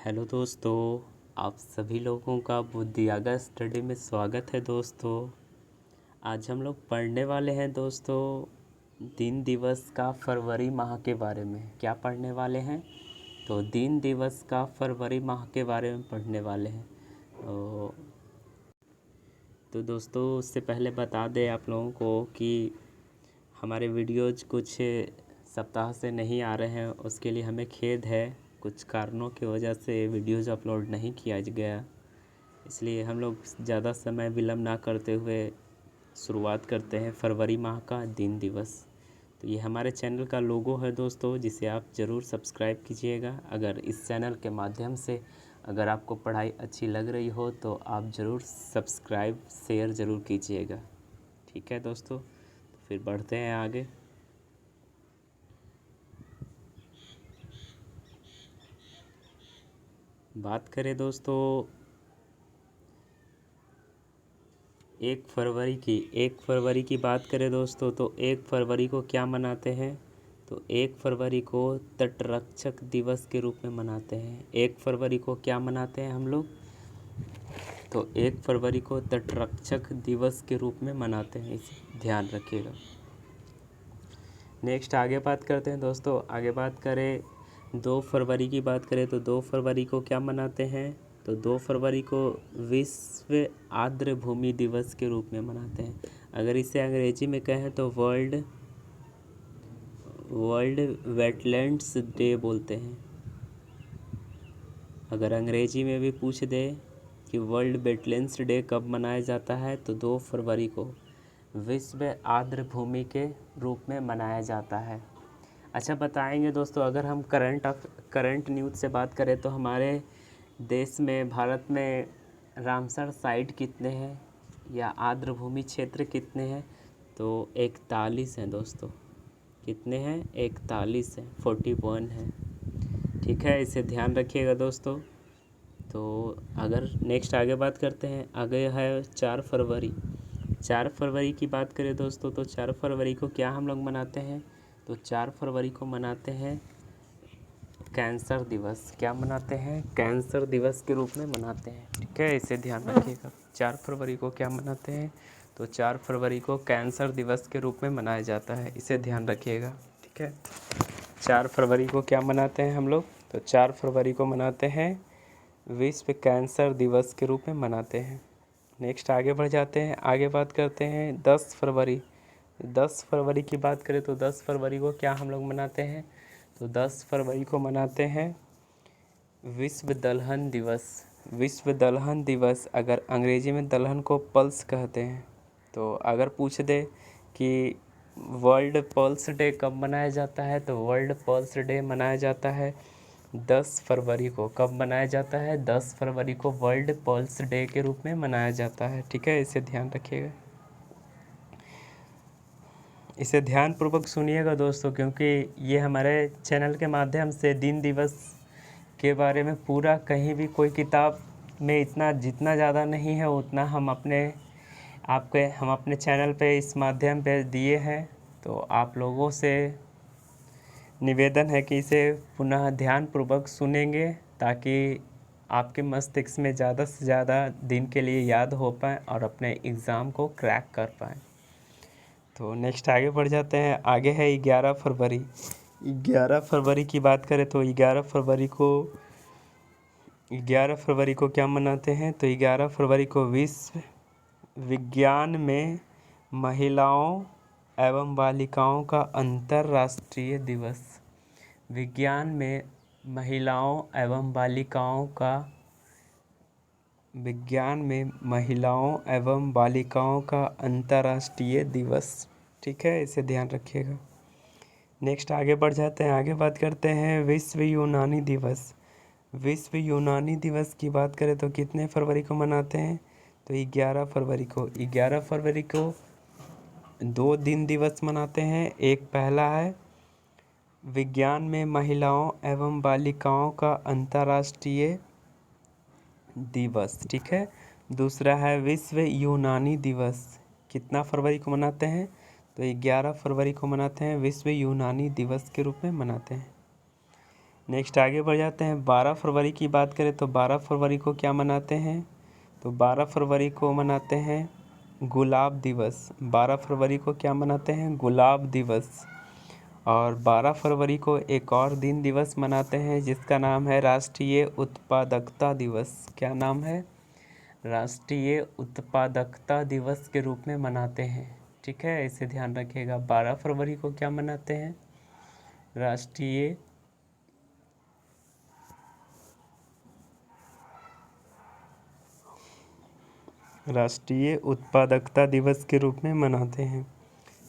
Hello दोस्तों, आप सभी लोगों का बुद्धियागा स्टडी में स्वागत है दोस्तों। आज हम लोग पढ़ने वाले हैं दोस्तों दिन दिवस का फरवरी माह के बारे में। क्या पढ़ने वाले हैं? तो दिन दिवस का फरवरी माह के बारे में पढ़ने वाले हैं। तो दोस्तों उससे पहले बता दें आप लोगों को कि हमारे वीडियोज़ कुछ सप्ताह से नहीं आ रहे हैं, उसके लिए हमें खेद है। कुछ कारणों की वजह से वीडियोज़ अपलोड नहीं किया गया, इसलिए हम लोग ज़्यादा समय विलम्ब ना करते हुए शुरुआत करते हैं फरवरी माह का दिन दिवस। तो ये हमारे चैनल का लोगो है दोस्तों, जिसे आप ज़रूर सब्सक्राइब कीजिएगा। अगर इस चैनल के माध्यम से अगर आपको पढ़ाई अच्छी लग रही हो तो आप ज़रूर सब्सक्राइब शेयर ज़रूर कीजिएगा। ठीक है दोस्तों, तो फिर बढ़ते हैं आगे। बात करें दोस्तों 1 फरवरी की बात करें दोस्तों, तो 1 फरवरी को क्या मनाते हैं? तो 1 फरवरी को तटरक्षक दिवस के रूप में मनाते हैं। 1 फरवरी को क्या मनाते हैं हम लोग? तो 1 फरवरी को तटरक्षक दिवस के रूप में मनाते हैं, इसे ध्यान रखिएगा। नेक्स्ट आगे बात करते हैं दोस्तों। आगे बात करें 2 फरवरी की बात करें तो 2 फरवरी को क्या मनाते हैं? तो 2 फरवरी को विश्व आर्द्र भूमि दिवस के रूप में मनाते हैं। अगर इसे अंग्रेजी में कहें तो वर्ल्ड वेटलैंड्स डे बोलते हैं। अगर अंग्रेजी में भी पूछ दे कि वर्ल्ड वेटलैंड्स डे कब मनाया जाता है, तो 2 फरवरी को विश्व आर्द्र भूमि के रूप में मनाया जाता है। अच्छा बताएंगे दोस्तों, अगर हम करंट न्यूज़ से बात करें तो हमारे देश में, भारत में रामसर साइट कितने हैं या आर्द्र भूमि क्षेत्र कितने हैं? तो 41 हैं दोस्तों। कितने हैं? 41 हैं, 41 हैं। ठीक है, इसे ध्यान रखिएगा दोस्तों। तो अगर नेक्स्ट आगे बात करते हैं, आगे है 4 फरवरी। 4 फरवरी की बात करें दोस्तों, तो 4 फरवरी को क्या हम लोग मनाते हैं? तो 4 फरवरी को मनाते हैं कैंसर दिवस। क्या मनाते हैं? कैंसर दिवस के रूप में मनाते हैं। ठीक है, इसे ध्यान रखिएगा। 4 फरवरी को क्या मनाते हैं? तो 4 फरवरी को कैंसर दिवस के रूप में मनाया जाता है, इसे ध्यान रखिएगा। ठीक है, 4 फरवरी को क्या मनाते हैं हम लोग? तो 4 फरवरी को मनाते हैं विश्व कैंसर दिवस के रूप में मनाते हैं। नेक्स्ट आगे बढ़ जाते हैं। आगे बात करते हैं 10 फरवरी। 10 फरवरी की बात करें तो 10 फरवरी को क्या हम लोग मनाते हैं? तो 10 फरवरी को मनाते हैं विश्व दलहन दिवस। विश्व दलहन दिवस, अगर अंग्रेजी में दलहन को पल्स कहते हैं। तो अगर पूछ दे कि वर्ल्ड पल्स डे कब मनाया जाता है, तो वर्ल्ड पल्स डे मनाया जाता है 10 फरवरी को। कब मनाया जाता है? 10 फरवरी को वर्ल्ड पल्स डे के रूप में मनाया जाता है। ठीक है, इसे ध्यान रखिएगा। इसे ध्यानपूर्वक सुनिएगा दोस्तों, क्योंकि ये हमारे चैनल के माध्यम से दिन दिवस के बारे में पूरा कहीं भी कोई किताब में इतना जितना ज़्यादा नहीं है, उतना हम अपने चैनल पे इस माध्यम पे दिए हैं। तो आप लोगों से निवेदन है कि इसे पुनः ध्यानपूर्वक सुनेंगे, ताकि आपके मस्तिष्क में ज़्यादा से ज़्यादा दिन के लिए याद हो पाए और अपने एग्ज़ाम को क्रैक कर पाएँ। तो नेक्स्ट आगे बढ़ जाते हैं। आगे है 11 फरवरी। 11 फरवरी की बात करें तो 11 फरवरी को क्या मनाते हैं? तो 11 फरवरी को विश्व विज्ञान में महिलाओं एवं बालिकाओं का अंतर्राष्ट्रीय दिवस। विज्ञान में महिलाओं एवं बालिकाओं का अंतर्राष्ट्रीय दिवस। ठीक है, इसे ध्यान रखिएगा। नेक्स्ट आगे बढ़ जाते हैं। आगे बात करते हैं विश्व यूनानी दिवस। विश्व यूनानी दिवस की बात करें तो कितने फरवरी को मनाते हैं? तो 11 फरवरी को। 11 फरवरी को 2 दिन दिवस मनाते हैं। एक पहला है विज्ञान में महिलाओं एवं बालिकाओं का अंतर्राष्ट्रीय दिवस। ठीक है, दूसरा है विश्व यूनानी दिवस। कितना फरवरी को मनाते हैं? तो 11 फरवरी को मनाते हैं, विश्व यूनानी दिवस के रूप में मनाते हैं। नेक्स्ट आगे बढ़ जाते हैं। 12 फरवरी की बात करें तो 12 फरवरी को क्या मनाते हैं? तो 12 फरवरी को मनाते हैं गुलाब दिवस। 12 फरवरी को क्या मनाते हैं? गुलाब दिवस। और 12 फरवरी को एक और दिन दिवस मनाते हैं जिसका नाम है राष्ट्रीय उत्पादकता दिवस। क्या नाम है? राष्ट्रीय उत्पादकता दिवस के रूप में मनाते हैं। ठीक है, इसे ध्यान रखिएगा। 12 फरवरी को क्या मनाते हैं? राष्ट्रीय उत्पादकता दिवस के रूप में मनाते हैं।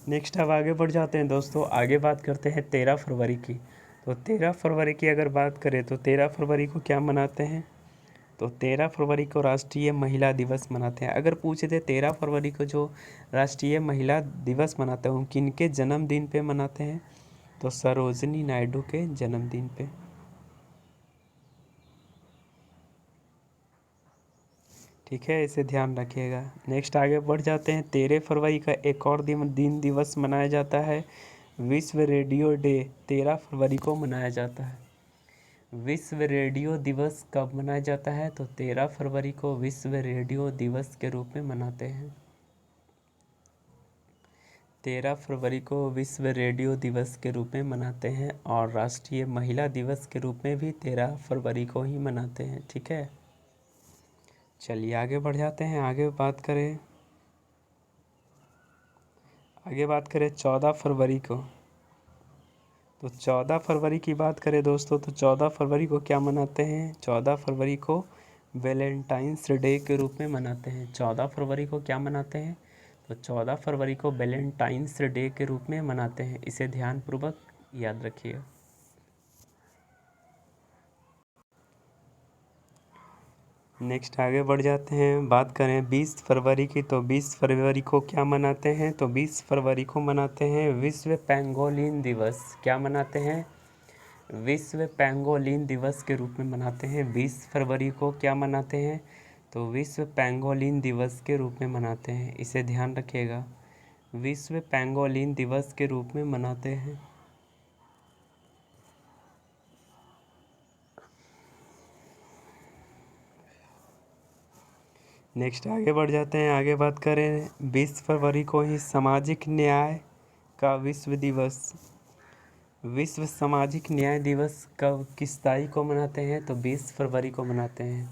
नेक्स्ट अब आगे बढ़ जाते हैं दोस्तों। आगे बात करते हैं 13 फरवरी की। तो 13 फरवरी की अगर बात करें तो 13 फरवरी को क्या मनाते हैं? तो 13 फरवरी को राष्ट्रीय महिला दिवस मनाते हैं। अगर पूछे थे 13 फरवरी को जो राष्ट्रीय महिला दिवस मनाते हैं किनके जन्मदिन पे मनाते हैं? तो सरोजिनी नायडू के जन्मदिन पे। ठीक है, इसे ध्यान रखिएगा। नेक्स्ट आगे बढ़ जाते हैं। 13 फरवरी का एक और दिन दिवस मनाया जाता है, विश्व रेडियो डे। 13 फरवरी को मनाया जाता है। विश्व रेडियो दिवस कब मनाया जाता है? तो 13 फरवरी को विश्व रेडियो दिवस के रूप में मनाते हैं। 13 फरवरी को विश्व रेडियो दिवस के रूप में मनाते हैं। और राष्ट्रीय महिला दिवस के रूप में भी 13 फरवरी को ही मनाते हैं। ठीक है, चलिए आगे बढ़ जाते हैं। आगे बात करें 14 फरवरी को। तो 14 फरवरी की बात करें दोस्तों तो 14 फरवरी को क्या मनाते हैं? 14 फरवरी को वैलेंटाइंस डे के रूप में मनाते हैं। 14 फरवरी को क्या मनाते हैं? तो 14 फरवरी को वैलेंटाइंस डे के रूप में मनाते हैं। इसे ध्यानपूर्वक याद रखिएगा। नेक्स्ट आगे बढ़ जाते हैं। बात करें 20 फरवरी की। तो 20 फरवरी को क्या मनाते हैं? तो 20 फरवरी को मनाते हैं विश्व पेंगोलिन दिवस। क्या मनाते हैं? विश्व पेंगोलिन दिवस के रूप में मनाते हैं। 20 फरवरी को क्या मनाते हैं? तो विश्व पेंगोलिन दिवस के रूप में मनाते हैं। इसे ध्यान रखिएगा, विश्व पेंगोलिन दिवस के रूप में मनाते हैं। नेक्स्ट आगे बढ़ जाते हैं। आगे बात करें 20 फरवरी को ही सामाजिक न्याय का विश्व दिवस। विश्व सामाजिक न्याय दिवस कब किस तारीख को मनाते हैं? तो 20 फरवरी को मनाते हैं।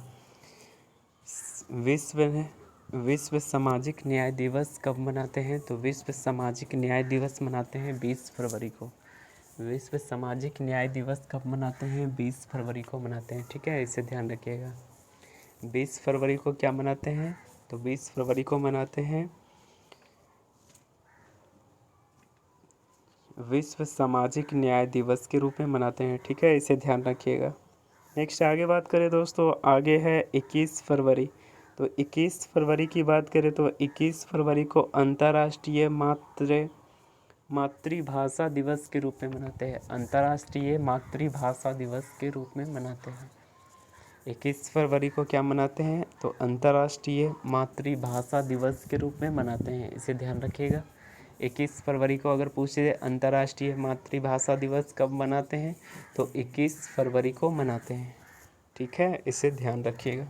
विश्व सामाजिक न्याय दिवस कब मनाते हैं? तो विश्व सामाजिक न्याय दिवस मनाते हैं 20 फरवरी को। विश्व सामाजिक न्याय दिवस कब मनाते हैं? 20 फरवरी को मनाते हैं। ठीक है, इसे ध्यान रखिएगा। 20 फरवरी को क्या मनाते हैं? तो 20 फरवरी को मनाते हैं विश्व सामाजिक न्याय दिवस के रूप में मनाते हैं। ठीक है, इसे ध्यान रखिएगा। नेक्स्ट आगे बात करें दोस्तों, आगे है 21 फरवरी। तो 21 फरवरी की बात करें तो 21 फरवरी को अंतर्राष्ट्रीय मातृभाषा दिवस के रूप में मनाते हैं। अंतर्राष्ट्रीय मातृभाषा दिवस के रूप में मनाते हैं। 21 फरवरी को क्या मनाते हैं? तो अंतर्राष्ट्रीय मातृभाषा दिवस के रूप में मनाते हैं। इसे ध्यान रखिएगा। 21 फरवरी को अगर पूछे अंतर्राष्ट्रीय मातृभाषा दिवस कब मनाते हैं? तो 21 फरवरी को मनाते हैं। ठीक है, इसे ध्यान रखिएगा।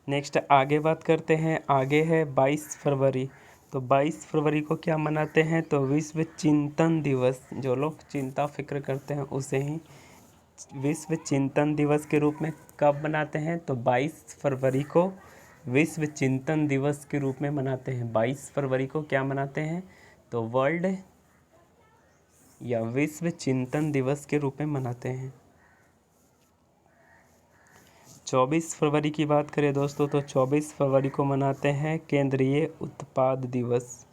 नेक्स्ट आगे बात करते हैं। आगे है 22 फरवरी। तो 22 फरवरी को क्या मनाते हैं? तो विश्व चिंतन दिवस। जो लोग चिंता फिक्र करते हैं उसे ही विश्व चिंतन दिवस के रूप में कब मनाते हैं? तो 22 फरवरी को विश्व चिंतन दिवस के रूप में मनाते हैं। 22 फरवरी को क्या मनाते हैं? तो वर्ल्ड या विश्व चिंतन दिवस के रूप में मनाते हैं। 24 फरवरी की बात करें दोस्तों तो 24 फरवरी को मनाते हैं केंद्रीय उत्पाद दिवस।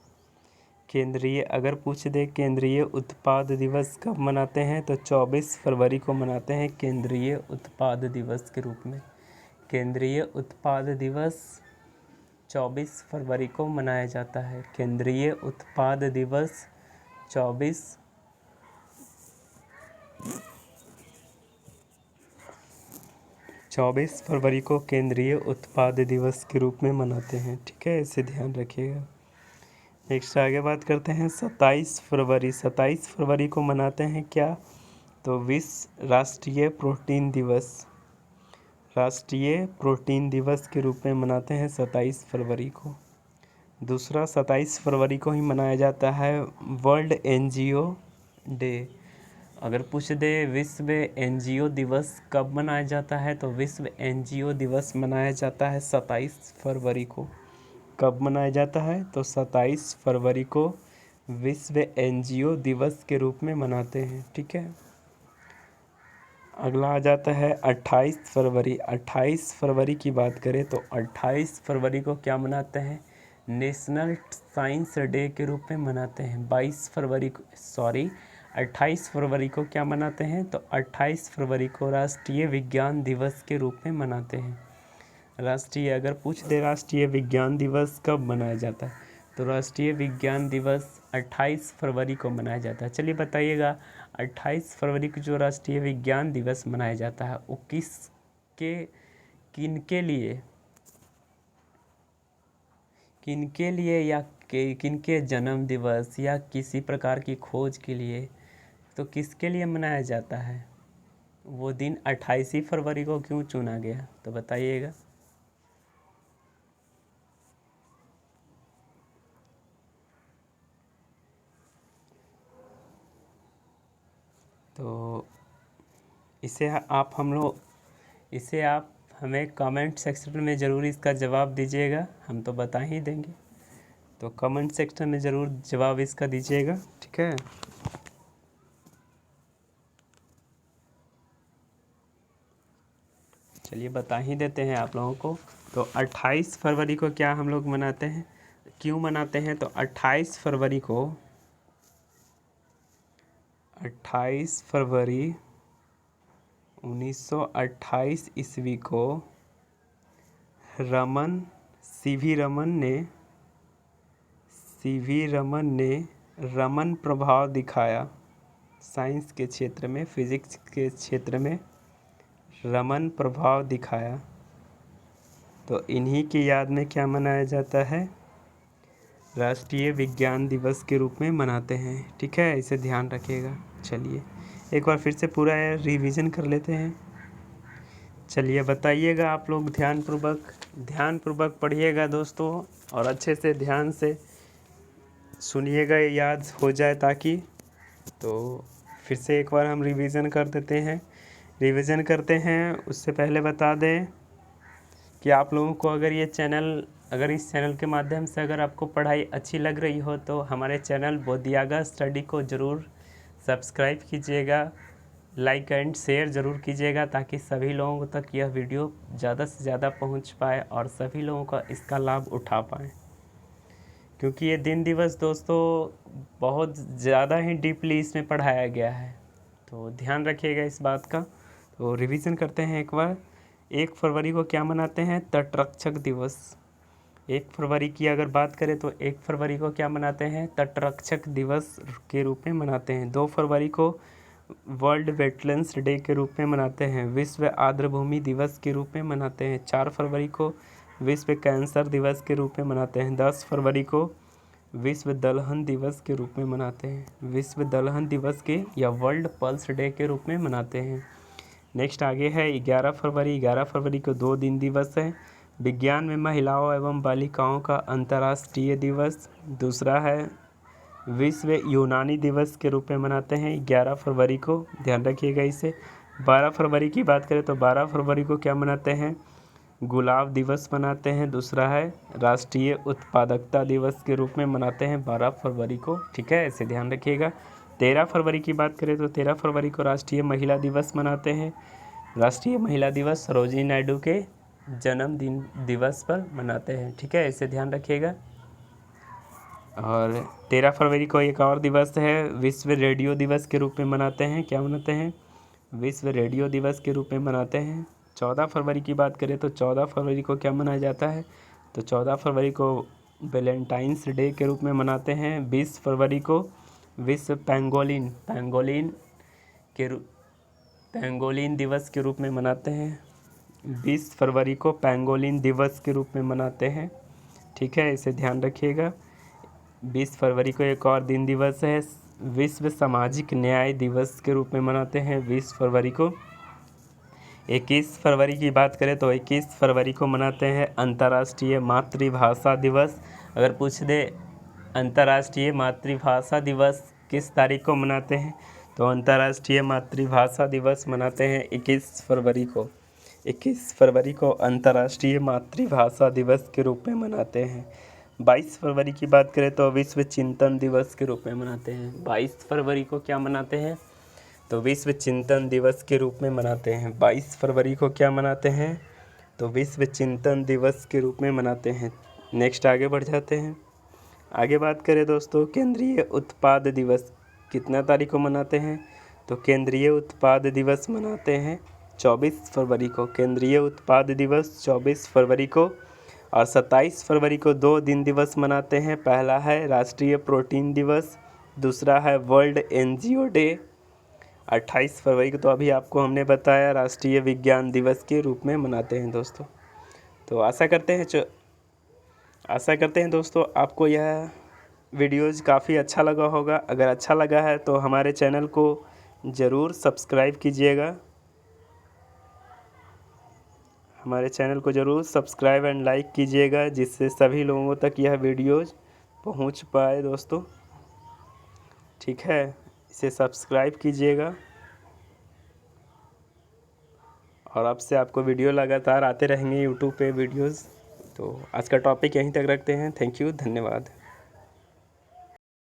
अगर पूछ दे केंद्रीय उत्पाद दिवस कब मनाते हैं? तो 24 फरवरी को मनाते हैं केंद्रीय उत्पाद दिवस के रूप में। केंद्रीय उत्पाद दिवस 24 फरवरी को मनाया जाता है। केंद्रीय उत्पाद दिवस 24 फरवरी को केंद्रीय उत्पाद दिवस के रूप में मनाते हैं। ठीक है, इसे ध्यान रखिएगा। नेक्स्ट आगे बात करते हैं 27 फरवरी। 27 फरवरी को मनाते हैं क्या? तो विश्व राष्ट्रीय प्रोटीन दिवस, राष्ट्रीय प्रोटीन दिवस के रूप में मनाते हैं 27 फरवरी को। दूसरा 27 फरवरी को ही मनाया जाता है वर्ल्ड एनजीओ डे। अगर पूछ दे विश्व एनजीओ दिवस कब मनाया जाता है, तो विश्व एनजीओ दिवस मनाया जाता है 27 फरवरी को। कब मनाया जाता है, तो 27 फरवरी को विश्व एनजीओ दिवस के रूप में मनाते हैं। ठीक है, अगला आ जाता है 28 फरवरी। 28 फरवरी की बात करें तो 28 फरवरी को क्या मनाते हैं, नेशनल साइंस डे के रूप में मनाते हैं। 28 फरवरी को क्या मनाते हैं, तो 28 फरवरी को राष्ट्रीय विज्ञान दिवस के रूप में मनाते हैं। राष्ट्रीय, अगर पूछ दे राष्ट्रीय विज्ञान दिवस कब मनाया जाता है, तो राष्ट्रीय विज्ञान दिवस 28 फरवरी को मनाया जाता है। चलिए बताइएगा, 28 फरवरी को जो राष्ट्रीय विज्ञान दिवस मनाया जाता है वो किनके लिए या किनके जन्म दिवस या किसी प्रकार की खोज के लिए, तो किसके लिए मनाया जाता है, वो दिन 28 फरवरी को क्यों चुना गया, तो बताइएगा। तो इसे आप हमें कमेंट सेक्शन में ज़रूर इसका जवाब दीजिएगा, हम तो बता ही देंगे। तो कमेंट सेक्शन में ज़रूर जवाब इसका दीजिएगा। ठीक है, चलिए बता ही देते हैं आप लोगों को। तो 28 फरवरी को क्या हम लोग मनाते हैं, क्यों मनाते हैं, तो 28 फरवरी 1928 ईस्वी को सीवी रमन ने रमन प्रभाव दिखाया। साइंस के क्षेत्र में, फिजिक्स के क्षेत्र में रमन प्रभाव दिखाया। तो इन्हीं की याद में क्या मनाया जाता है, राष्ट्रीय विज्ञान दिवस के रूप में मनाते हैं। ठीक है, इसे ध्यान रखिएगा। चलिए एक बार फिर से पूरा रिवीजन कर लेते हैं। चलिए बताइएगा, आप लोग ध्यानपूर्वक पढ़िएगा दोस्तों, और अच्छे से ध्यान से सुनिएगा, याद हो जाए ताकि। तो फिर से एक बार हम रिवीजन करते हैं। उससे पहले बता दें कि आप लोगों को अगर इस चैनल के माध्यम से अगर आपको पढ़ाई अच्छी लग रही हो, तो हमारे चैनल बोधियागा स्टडी को ज़रूर सब्सक्राइब कीजिएगा, लाइक एंड शेयर ज़रूर कीजिएगा, ताकि सभी लोगों तक यह वीडियो ज़्यादा से ज़्यादा पहुंच पाए और सभी लोगों का इसका लाभ उठा पाएँ। क्योंकि ये दिन दिवस दोस्तों बहुत ज़्यादा ही डीपली इसमें पढ़ाया गया है, तो ध्यान रखिएगा इस बात का। तो रिवीजन करते हैं एक बार। 1 फरवरी को क्या मनाते हैं, तटरक्षक दिवस। 1 फरवरी की अगर बात करें तो 1 फरवरी को क्या मनाते हैं, तटरक्षक दिवस के रूप में मनाते हैं। 2 फरवरी को वर्ल्ड वेटलैंड्स डे के रूप में मनाते हैं। विश्व आर्द्रभूमि दिवस के रूप में मनाते हैं। 4 फरवरी को विश्व कैंसर दिवस के रूप में मनाते हैं। 10 फरवरी को विश्व दलहन दिवस के रूप में मनाते हैं। विश्व दलहन दिवस के या वर्ल्ड पल्स डे के रूप में मनाते हैं। नेक्स्ट आगे है 11 फरवरी। 11 फरवरी को 2 दिन दिवस है। विज्ञान में महिलाओं एवं बालिकाओं का अंतर्राष्ट्रीय दिवस। दूसरा है विश्व यूनानी दिवस के रूप में मनाते हैं 11 फरवरी को, ध्यान रखिएगा इसे। 12 फरवरी की बात करें तो 12 फरवरी को क्या मनाते हैं, गुलाब दिवस मनाते हैं। दूसरा है राष्ट्रीय उत्पादकता दिवस के रूप में मनाते हैं 12 फरवरी को। ठीक है, इसे ध्यान रखिएगा। 13 फरवरी की बात करें तो 13 फरवरी को राष्ट्रीय महिला दिवस मनाते हैं। राष्ट्रीय महिला दिवस सरोजिनी नायडू के जन्मदिन दिवस पर मनाते हैं। ठीक है, इसे ध्यान रखिएगा। और 13 फरवरी को एक और दिवस है, विश्व रेडियो दिवस के रूप में मनाते हैं। क्या मनाते हैं, विश्व रेडियो दिवस के रूप में मनाते हैं। 14 फरवरी की बात करें तो 14 फरवरी को क्या मनाया जाता है, तो 14 फरवरी को वैलेंटाइंस डे के रूप में मनाते हैं। 20 फरवरी को विश्व पेंगोलिन दिवस के रूप में मनाते हैं। 20 फरवरी को पेंगोलिन दिवस के रूप में मनाते हैं। ठीक है, इसे ध्यान रखिएगा। 20 फरवरी को एक और दिन दिवस है, विश्व सामाजिक न्याय दिवस के रूप में मनाते हैं 20 फरवरी को। 21 फरवरी की बात करें तो 21 फरवरी को मनाते हैं अंतर्राष्ट्रीय मातृभाषा दिवस। अगर पूछ दे अंतर्राष्ट्रीय मातृभाषा दिवस किस तारीख को मनाते हैं, तो अंतर्राष्ट्रीय मातृभाषा दिवस मनाते हैं 21 फरवरी को। 21 फरवरी को अंतर्राष्ट्रीय मातृभाषा दिवस के रूप में मनाते हैं। 22 फरवरी की बात करें तो विश्व चिंतन दिवस के रूप में मनाते हैं। 22 फरवरी को क्या मनाते हैं, तो विश्व चिंतन दिवस के रूप में मनाते हैं। 22 फरवरी को क्या मनाते हैं, तो विश्व चिंतन दिवस के रूप में मनाते हैं। नेक्स्ट आगे बढ़ जाते हैं। आगे बात करें दोस्तों, केंद्रीय उत्पाद दिवस कितना तारीख को मनाते हैं, तो केंद्रीय उत्पाद दिवस मनाते हैं 24 फरवरी को। केंद्रीय उत्पाद दिवस 24 फरवरी को। और 27 फरवरी को 2 दिन दिवस मनाते हैं। पहला है राष्ट्रीय प्रोटीन दिवस, दूसरा है वर्ल्ड एनजीओ डे। 28 फरवरी को तो अभी आपको हमने बताया राष्ट्रीय विज्ञान दिवस के रूप में मनाते हैं दोस्तों। तो आशा करते हैं दोस्तों आपको यह वीडियोज़ काफ़ी अच्छा लगा होगा। अगर अच्छा लगा है तो हमारे चैनल को ज़रूर सब्सक्राइब कीजिएगा। हमारे चैनल को ज़रूर सब्सक्राइब एंड लाइक कीजिएगा, जिससे सभी लोगों तक यह वीडियोज़ पहुंच पाए दोस्तों। ठीक है, इसे सब्सक्राइब कीजिएगा और आपको वीडियो लगातार आते रहेंगे यूट्यूब पे वीडियोज़। तो आज का टॉपिक यहीं तक रखते हैं। थैंक यू, धन्यवाद।